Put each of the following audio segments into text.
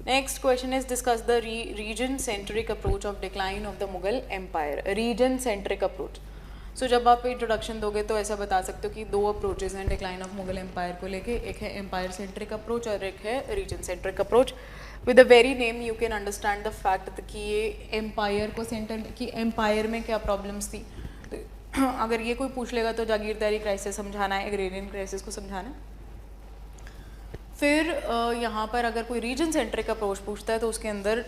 Next question is discuss the region-centric approach of decline of the Mughal Empire. Region-centric approach. So जब आप introduction दोगे तो ऐसा बता सकते हो कि दो अप्रोचेज हैं डिक्लाइन ऑफ मुगल एम्पायर को लेके, एक है एम्पायर सेंट्रिक अप्रोच और एक है region centric approach. With the very name you can understand the fact कि ये एम्पायर को सेंटर कि एम्पायर में क्या प्रॉब्लम्स थी. तो अगर ये कोई पूछ लेगा तो जागीरदारी क्राइसिस समझाना है, एग्रेरियन क्राइसिस को समझाना है. फिर यहाँ पर अगर कोई रीजन सेंट्रिक अप्रोच पूछता है तो उसके अंदर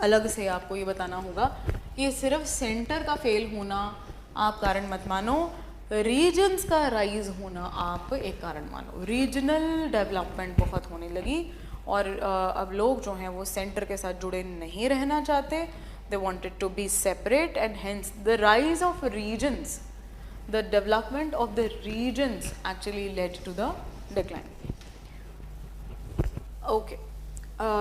अलग से आपको ये बताना होगा कि ये सिर्फ सेंटर का फेल होना आप कारण मत मानो, रीजन्स का राइज होना आप एक कारण मानो. रीजनल डेवलपमेंट बहुत होने लगी और अब लोग जो हैं वो सेंटर के साथ जुड़े नहीं रहना चाहते. They wanted to be separate and hence the rise of regions, the development of the regions actually led to the decline. Okay,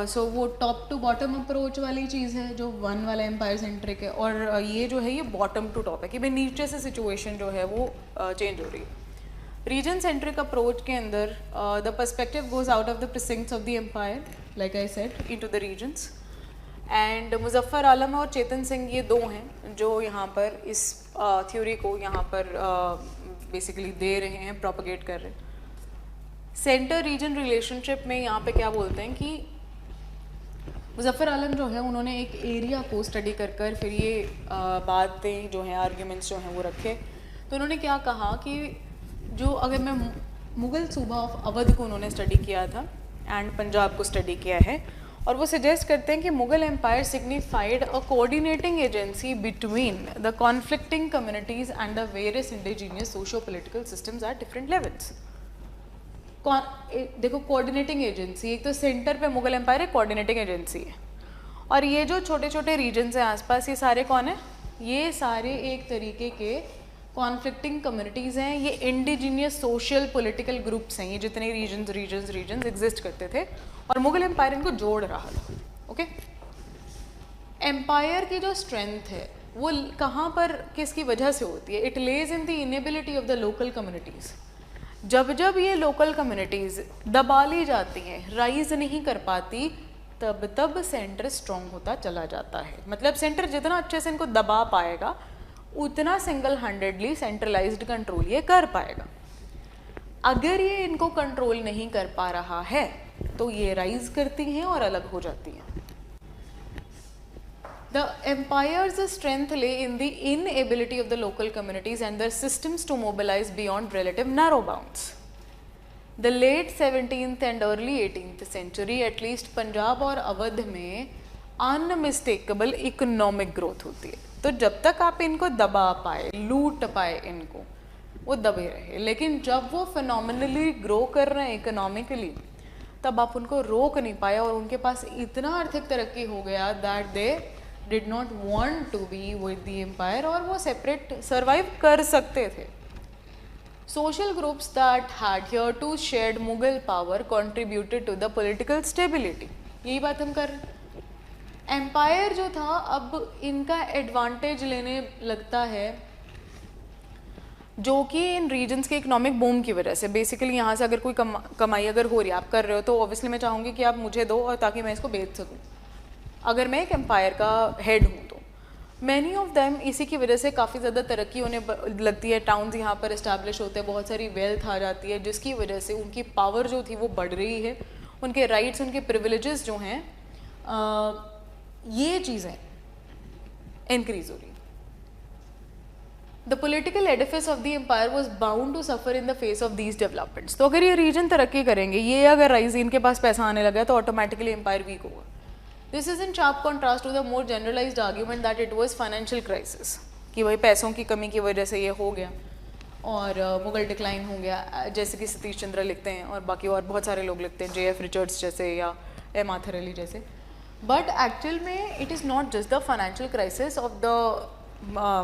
so वो टॉप टू बॉटम अप्रोच वाली चीज़ है जो वन वाला एम्पायर सेंट्रिक है, और ये जो है ये बॉटम टू टॉप है कि भाई नीचे से सिचुएशन जो है वो चेंज हो रही है. रीजन सेंट्रिक अप्रोच के अंदर the perspective goes out of the precincts of the empire like I said into the regions. And Muzaffar Alam और चेतन सिंह ये दो हैं जो यहाँ पर इस थ्योरी को यहाँ पर बेसिकली दे रहे हैं, प्रोपगेट कर रहे हैं. सेंटर रीजन रिलेशनशिप में यहाँ पे क्या बोलते हैं कि मुजफ्फर आलम जो है उन्होंने एक एरिया को स्टडी कर कर फिर ये बातें जो हैं, आर्ग्यूमेंट्स जो हैं वो रखे. तो उन्होंने क्या कहा कि जो अगर मैं मुग़ल सूबा ऑफ अवध को उन्होंने स्टडी किया था एंड पंजाब को स्टडी किया है, और वो सजेस्ट करते हैं कि Mughal empire signified a coordinating agency between the conflicting communities and the various indigenous socio political systems at different levels. देखो कोऑर्डिनेटिंग एजेंसी, एक तो सेंटर पे मुगल एम्पायर एक कोऑर्डिनेटिंग एजेंसी है, और ये जो छोटे छोटे रीजन्स हैं आसपास ये सारे कौन है? ये सारे एक तरीके के कॉन्फ्लिक्टिंग कम्युनिटीज़ हैं, ये इंडिजीनियस सोशल पॉलिटिकल ग्रुप्स हैं, ये जितने रीजन्स एग्जिस्ट करते थे और मुगल एम्पायर इनको जोड़ रहा था. ओके, एम्पायर की जो स्ट्रेंथ है वो कहाँ पर किसकी वजह से होती है? It Lay's in the inability of the local communities. जब जब ये लोकल कम्युनिटीज़ दबा ली जाती हैं, राइज नहीं कर पाती, तब तब सेंटर स्ट्रॉन्ग होता चला जाता है. मतलब सेंटर जितना अच्छे से इनको दबा पाएगा उतना सिंगल हैंडेडली सेंट्रलाइज्ड कंट्रोल ये कर पाएगा. अगर ये इनको कंट्रोल नहीं कर पा रहा है तो ये राइज करती हैं और अलग हो जाती हैं. The empire's strength lay in the inability of the local communities and their systems to mobilize beyond relative narrow bounds. The late 17th and early 18th century, at least Punjab और अवध में unmistakable economic growth होती है. तो जब तक आप इनको दबा पाए, लूट पाए इनको, वो दबे रहे. लेकिन जब वो phenomenally grow कर रहे हैं इकोनॉमिकली, तब आप उनको रोक नहीं पाए और उनके पास इतना आर्थिक तरक्की हो गया that they did not want to be with the empire, और वो सेपरेट सर्वाइव कर सकते थे. Social groups that had hereto shared Mughal power contributed to the political stability. यही बात हम कर रहे हैं. एम्पायर जो था अब इनका एडवांटेज लेने लगता है जो कि इन रीजन्स के इकोनॉमिक बूम की वजह से. बेसिकली यहाँ से अगर कोई कमाई अगर हो रही है, आप कर रहे हो, तो ऑब्वियसली मैं चाहूँगी कि आप मुझे दो और ताकि मैं इसको बेच सकूँ. अगर मैं एक एम्पायर का हेड हूँ तो मैनी ऑफ देम इसी की वजह से काफ़ी ज़्यादा तरक्की होने लगती है. टाउन्स यहाँ पर इस्टेब्लिश होते हैं, बहुत सारी वेल्थ आ जाती है, जिसकी वजह से उनकी पावर जो थी वो बढ़ रही है, उनके राइट्स, उनके प्रिविलेजेस जो हैं ये चीज़ें इंक्रीज हो रही. The political edifice of the empire was bound to suffer in the face of these developments. तो अगर ये रीजन तरक्की करेंगे, ये अगर राइज इनके पास पैसा आने लगा तो ऑटोमेटिकली एम्पायर वीक होगा. This is in sharp contrast to the more generalized argument that it was financial crisis, कि भाई पैसों की कमी की वजह से ये हो गया और मुगल डिक्लाइन हो गया, जैसे कि सतीश चंद्र लिखते हैं और बाकी और बहुत सारे लोग लिखते हैं, J.F. रिचर्ड्स जैसे या M. आर्थर अली जैसे. बट एक्चुअल में it is not just the financial crisis of the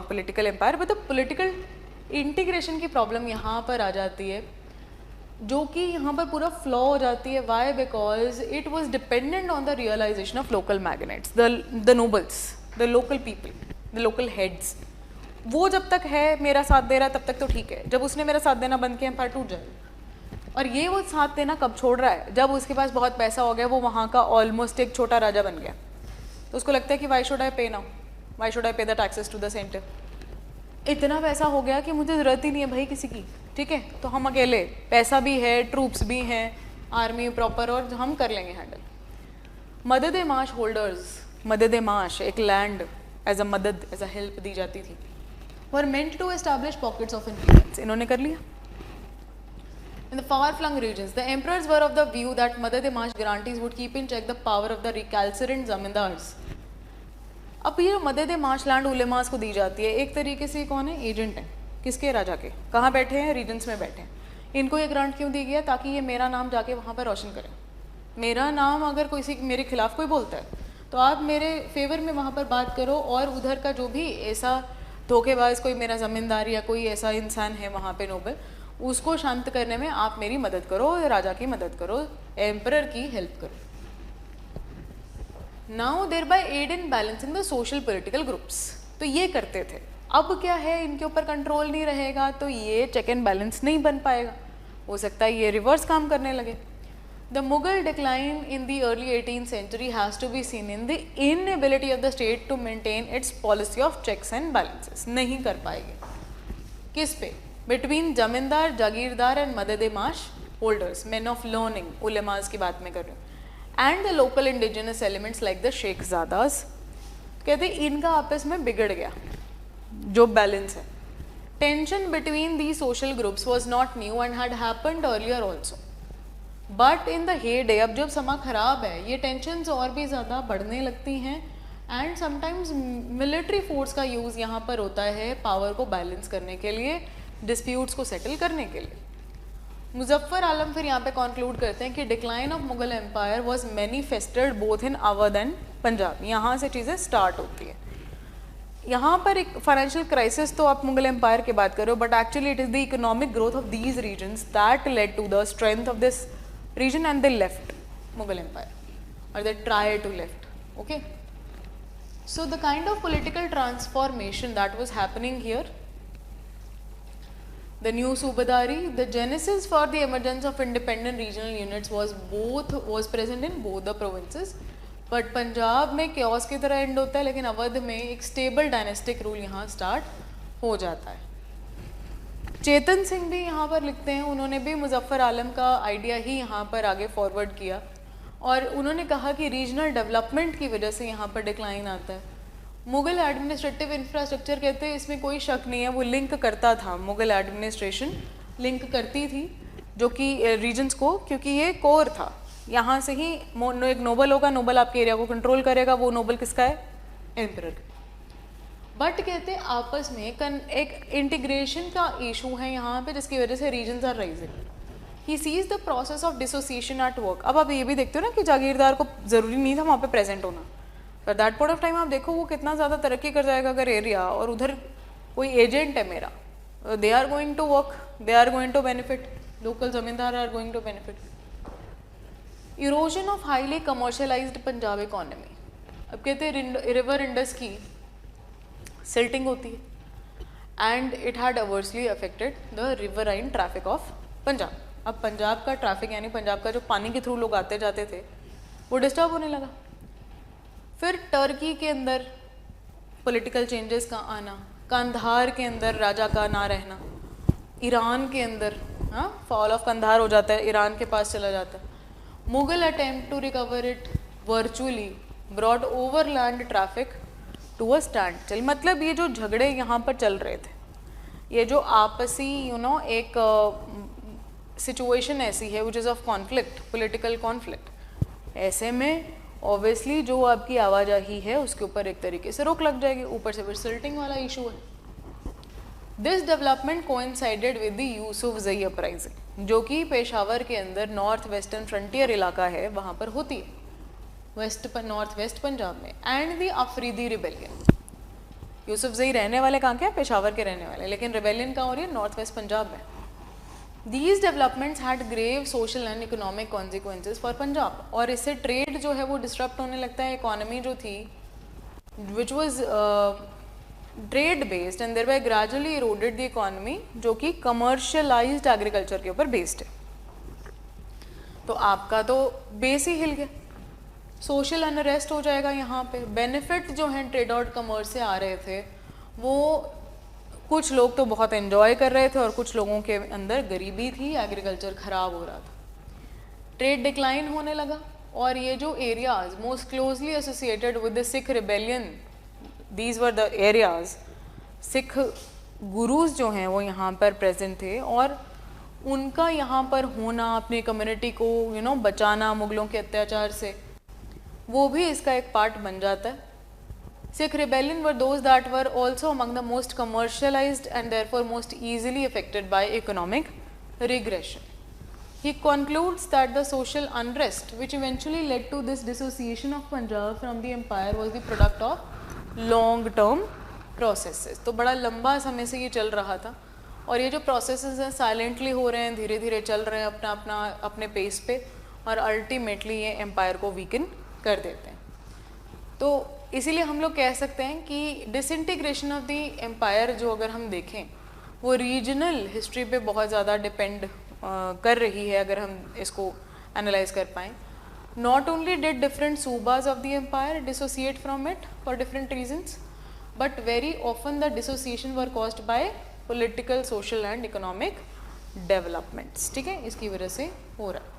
political empire, but the political integration की प्रॉब्लम यहाँ पर आ जाती है, जो कि यहाँ पर पूरा फ्लॉ हो जाती है. Why? Because it was dependent on the realisation of local magnates, the nobles, the local people, the local heads. वो जब तक है मेरा साथ दे रहा है तब तक तो ठीक है, जब उसने मेरा साथ देना बंद किया एम्पायर टूट जाएगा. और ये वो साथ देना कब छोड़ रहा है, जब उसके पास बहुत पैसा हो गया, वो वहाँ का ऑलमोस्ट एक छोटा राजा बन गया, तो उसको लगता है कि वाई शुड आई पे now, Y should I pay the taxes to the centre. इतना पैसा हो गया कि मुझे ज़रूरत ही नहीं है भाई किसी की, ठीक है, तो हम अकेले, पैसा भी है, ट्रूप्स भी हैं, आर्मी प्रॉपर, और हम कर लेंगे हैंडल। मदद ए माश होल्डर्स, मदद ए माश एक लैंड एज अ मदद, एज अ हेल्प दी जाती थी, were meant to establish pockets of influence, इन्होंने कर लिया। In the far-flung regions, the emperors were of the view that Madad-e-Mash grantees would keep in check the power of the recalcitrant zamindars. अब ये मदद-ए-माश land ulemas को दी जाती है, एक तरीके से कौन है, एजेंट है, किसके, राजा के। कहाँ बैठे हैं, रीजन्स में बैठे हैं। इनको ये ग्रांट क्यों दी गया, ताकि ये मेरा नाम जाके वहाँ पर रोशन करें। मेरा नाम अगर कोई मेरे खिलाफ कोई बोलता है तो आप मेरे फेवर में वहाँ पर बात करो, और उधर का जो भी ऐसा धोखेबाज कोई मेरा ज़मींदार या कोई ऐसा इंसान है वहाँ पे नोबल, उसको शांत करने में आप मेरी मदद करो, राजा की मदद करो, एम्परर की हेल्प करो। Now thereby aid in balancing the social political groups, तो ये करते थे। अब क्या है, इनके ऊपर कंट्रोल नहीं रहेगा तो ये चेक एंड बैलेंस नहीं बन पाएगा, हो सकता है ये रिवर्स काम करने लगे। The Mughal decline in the early 18th century has to be seen in the inability of the state to maintain its policy of checks and balances. नहीं कर पाएंगे, किस पे, between zamindar, jagirdar and madad-e-mash holders, man of learning, ulemas की बात में कर रहे हैं, and the local indigenous elements like the Shaikhzadas. कहते इनका आपस में बिगड़ गया जो बैलेंस है। Tension between the social groups was not new and had happened earlier also, but in the heyday, अब जब समा खराब है, ये टेंशन्स और भी ज़्यादा बढ़ने लगती हैं, एंड समटाइम्स मिलिट्री फोर्स का यूज़ यहाँ पर होता है पावर को बैलेंस करने के लिए, डिस्प्यूट्स को सेटल करने के लिए। मुजफ्फर आलम फिर यहाँ पे कंक्लूड करते हैं कि decline of Mughal empire was manifested both in Awadh and Punjab. यहाँ से चीज़ें स्टार्ट होती है। यहाँ पर एक फाइनेंशियल क्राइसिस, तो आप मुगल एम्पायर की बात करो, but actually it is the economic growth of these regions that led to the strength of this region, and they left Mughal Empire, or they tried to left. Okay, so the kind of political transformation that was happening here, the new Subadari, the genesis for the emergence of independent regional units was present in both the provinces, but Punjab में chaos की तरह end होता है, लेकिन अवध में एक stable dynastic rule यहाँ start हो जाता है। चेतन सिंह भी यहाँ पर लिखते हैं, उन्होंने भी मुजफ्फर आलम का आइडिया ही यहाँ पर आगे फॉरवर्ड किया, और उन्होंने कहा कि रीजनल डेवलपमेंट की वजह से यहाँ पर डिक्लाइन आता है। मुगल एडमिनिस्ट्रेटिव इंफ्रास्ट्रक्चर कहते हैं, इसमें कोई शक नहीं है, वो लिंक करता था, मुगल एडमिनिस्ट्रेशन लिंक करती थी जो कि रीजन्स को, क्योंकि ये कोर था। यहाँ से ही एक नोबल होगा, नोबल आपके एरिया को कंट्रोल करेगा, वो नोबल किसका है, एम्परर। बट कहते हैं आपस में एक इंटीग्रेशन का इशू है यहाँ पे, जिसकी वजह से regions are rising. He sees the process of dissociation at work. अब आप ये भी देखते हो ना कि जागीरदार को ज़रूरी नहीं था वहाँ पे प्रेजेंट होना, पर दैट पॉइंट ऑफ टाइम आप देखो वो कितना ज़्यादा तरक्की कर जाएगा अगर एरिया, और उधर कोई एजेंट है मेरा, they are going to work, they are going to benefit, local zamindar are going to benefit. Erosion of highly commercialised Punjab economy. अब कहते हैं रिवर इंडस की सिल्टिंग होती है, and it had adversely affected the riverine traffic of Punjab. अब पंजाब का traffic, यानी पंजाब का जो पानी के थ्रू लोग आते जाते थे, वो डिस्टर्ब होने लगा। फिर टर्की के अंदर पॉलिटिकल चेंजेस का आना, कंधार के अंदर राजा का ना रहना, ईरान के अंदर फॉल ऑफ कंधार हो जाता है, ईरान के पास चला जाता है। Mughal attempt to recover it virtually brought overland traffic to a standstill. मतलब ये जो झगड़े यहाँ पर चल रहे थे, ये जो आपसी एक सिचुएशन ऐसी है which is of conflict, political conflict, ऐसे में ऑब्वियसली जो आपकी आवाजाही है उसके ऊपर एक तरीके से रोक लग जाएगी, ऊपर से फिर सिल्टिंग वाला इशू है। This development coincided with the Yousafzai uprising, जो कि पेशावर के अंदर नॉर्थ वेस्टर्न फ्रंटियर इलाका है, वहाँ पर होती है, नॉर्थ वेस्ट पंजाब में, and the Afridi rebellion. Yousafzai रहने वाले कहाँ के हैं, पेशावर के रहने वाले, लेकिन रिबेलियन कहाँ हो रही है, नॉर्थ वेस्ट पंजाब में। These developments had grave social and economic consequences for Punjab, और इससे ट्रेड जो है वो डिस्टर्ब होने लगता है। इकोनॉमी जो थी which was trade based and thereby gradually eroded the economy, जो कि कमर्शलाइज्ड एग्रीकल्चर के ऊपर बेस्ड है। तो आपका तो बेस ही हिल गया, सोशल अनरेस्ट हो जाएगा यहाँ पे। बेनिफिट जो हैं ट्रेड और कमर्स से आ रहे थे वो कुछ लोग तो बहुत एंजॉय कर रहे थे और कुछ लोगों के अंदर गरीबी थी, एग्रीकल्चर खराब हो रहा था, ट्रेड डिक्लाइन होने लगा। और ये जो areas most closely associated with the Sikh rebellion, these were the areas, Sikh gurus जो हैं वो यहाँ पर प्रेजेंट थे और उनका यहाँ पर होना, अपनी कम्युनिटी को बचाना मुगलों के अत्याचार से, वो भी इसका एक पार्ट बन जाता है। Sikh rebellion were those that were also among the most commercialized and therefore most easily affected by economic regression. He concludes that the social unrest which eventually led to this dissociation of Punjab from the empire was the product of long term processes. तो बड़ा लंबा समय से ये चल रहा था और ये जो processes हैं साइलेंटली हो रहे हैं, धीरे धीरे चल रहे हैं अपने पेस पे और अल्टीमेटली ये एम्पायर को वीकन कर देते हैं। तो इसीलिए हम लोग कह सकते हैं कि डिसइंटीग्रेशन ऑफ द एम्पायर जो अगर हम देखें वो रीजनल हिस्ट्री पे बहुत ज़्यादा डिपेंड कर रही है, अगर हम इसको एनालाइज कर पाएँ। Not only did different subas of the empire dissociate from it for different reasons, but very often the dissociation were caused by political, social and economic developments. ठीक है, इसकी वजह से हो रहा है।